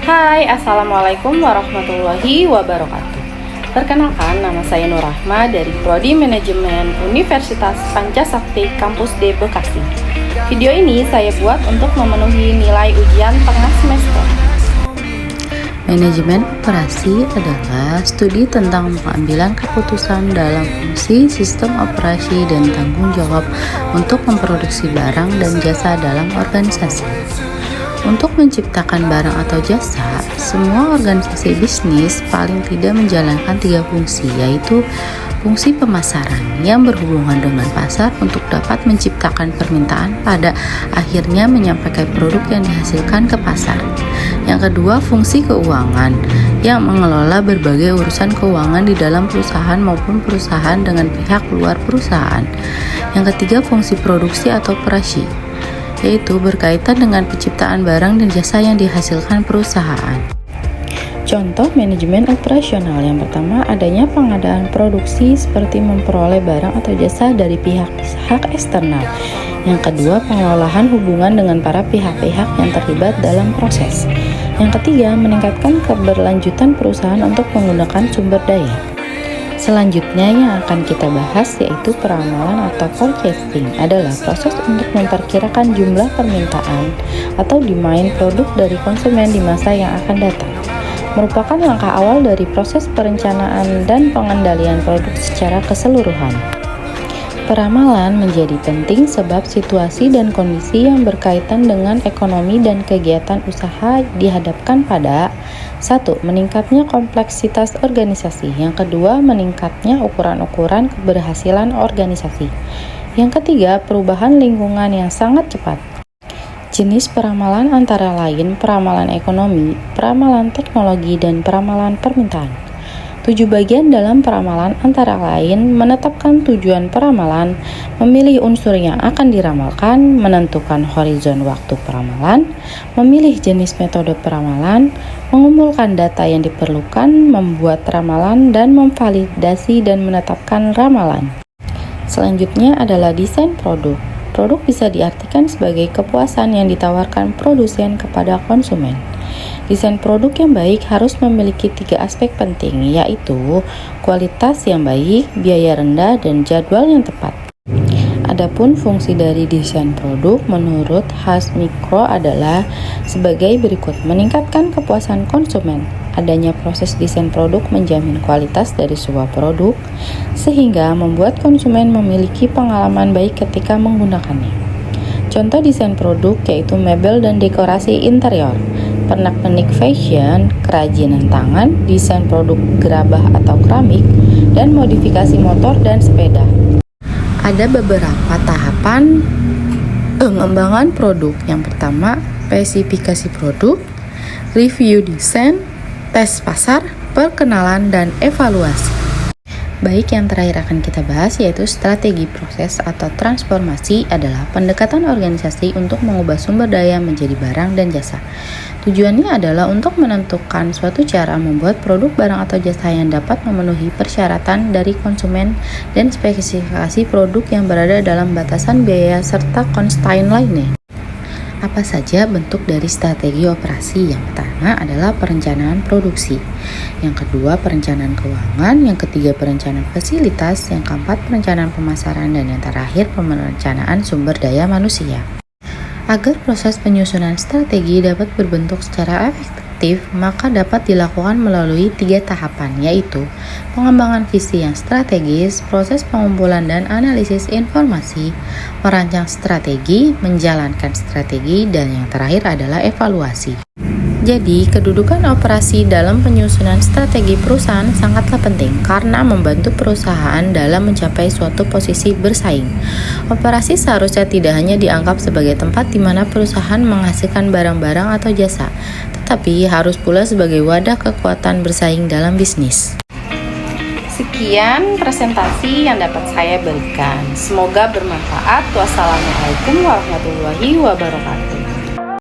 Hai, Assalamualaikum warahmatullahi wabarakatuh. Perkenalkan, nama saya Nur Rahma dari Prodi Manajemen Universitas Pancasakti Kampus D Bekasi. Video ini saya buat untuk memenuhi nilai ujian tengah semester. Manajemen operasi adalah studi tentang pengambilan keputusan dalam fungsi sistem operasi dan tanggung jawab untuk memproduksi barang dan jasa dalam organisasi. Untuk menciptakan barang atau jasa, semua organisasi bisnis paling tidak menjalankan 3 fungsi, yaitu fungsi pemasaran yang berhubungan dengan pasar untuk dapat menciptakan permintaan pada akhirnya menyampaikan produk yang dihasilkan ke pasar. Yang kedua, fungsi keuangan yang mengelola berbagai urusan keuangan di dalam perusahaan maupun perusahaan dengan pihak luar perusahaan. Yang ketiga, fungsi produksi atau operasi, yaitu berkaitan dengan penciptaan barang dan jasa yang dihasilkan perusahaan. Contoh manajemen operasional yang pertama, adanya pengadaan produksi seperti memperoleh barang atau jasa dari pihak eksternal. Yang kedua, pengelolaan hubungan dengan para pihak-pihak yang terlibat dalam proses. Yang ketiga, meningkatkan keberlanjutan perusahaan untuk menggunakan sumber daya. Selanjutnya yang akan kita bahas yaitu peramalan atau forecasting, adalah proses untuk memperkirakan jumlah permintaan atau demand produk dari konsumen di masa yang akan datang. Merupakan langkah awal dari proses perencanaan dan pengendalian produk secara keseluruhan. Peramalan menjadi penting sebab situasi dan kondisi yang berkaitan dengan ekonomi dan kegiatan usaha dihadapkan pada 1. Meningkatnya kompleksitas organisasi. Yang kedua, meningkatnya ukuran-ukuran keberhasilan organisasi. Yang ketiga, perubahan lingkungan yang sangat cepat. Jenis peramalan antara lain peramalan ekonomi, peramalan teknologi, dan peramalan permintaan. 7 bagian dalam peramalan antara lain menetapkan tujuan peramalan, memilih unsur yang akan diramalkan, menentukan horizon waktu peramalan, memilih jenis metode peramalan, mengumpulkan data yang diperlukan, membuat ramalan, dan memvalidasi dan menetapkan ramalan. Selanjutnya adalah desain produk. Produk bisa diartikan sebagai kepuasan yang ditawarkan produsen kepada konsumen. Desain produk yang baik harus memiliki 3 aspek penting, yaitu kualitas yang baik, biaya rendah, dan jadwal yang tepat. Adapun fungsi dari desain produk menurut Hasmikro adalah sebagai berikut: meningkatkan kepuasan konsumen. Adanya proses desain produk menjamin kualitas dari sebuah produk sehingga membuat konsumen memiliki pengalaman baik ketika menggunakannya. Contoh desain produk yaitu mebel dan dekorasi interior, pernak-pernik fashion, kerajinan tangan, desain produk gerabah atau keramik, dan modifikasi motor dan sepeda. Ada beberapa tahapan pengembangan produk. Yang pertama, spesifikasi produk, review desain, tes pasar, perkenalan, dan evaluasi. Baik, yang terakhir akan kita bahas yaitu strategi proses atau transformasi, adalah pendekatan organisasi untuk mengubah sumber daya menjadi barang dan jasa. Tujuannya adalah untuk menentukan suatu cara membuat produk, barang, atau jasa yang dapat memenuhi persyaratan dari konsumen dan spesifikasi produk yang berada dalam batasan biaya serta constraint lainnya. Apa saja bentuk dari strategi operasi? Yang pertama adalah perencanaan produksi, yang kedua perencanaan keuangan, yang ketiga perencanaan fasilitas, yang keempat perencanaan pemasaran, dan yang terakhir perencanaan sumber daya manusia. Agar proses penyusunan strategi dapat berbentuk secara efektif, maka dapat dilakukan melalui 3 tahapan, yaitu pengembangan visi yang strategis, proses pengumpulan dan analisis informasi, merancang strategi, menjalankan strategi, dan yang terakhir adalah evaluasi. Jadi, kedudukan operasi dalam penyusunan strategi perusahaan sangatlah penting karena membantu perusahaan dalam mencapai suatu posisi bersaing. Operasi seharusnya tidak hanya dianggap sebagai tempat di mana perusahaan menghasilkan barang-barang atau jasa, tetapi harus pula sebagai wadah kekuatan bersaing dalam bisnis. Sekian presentasi yang dapat saya berikan. Semoga bermanfaat. Wassalamualaikum warahmatullahi wabarakatuh.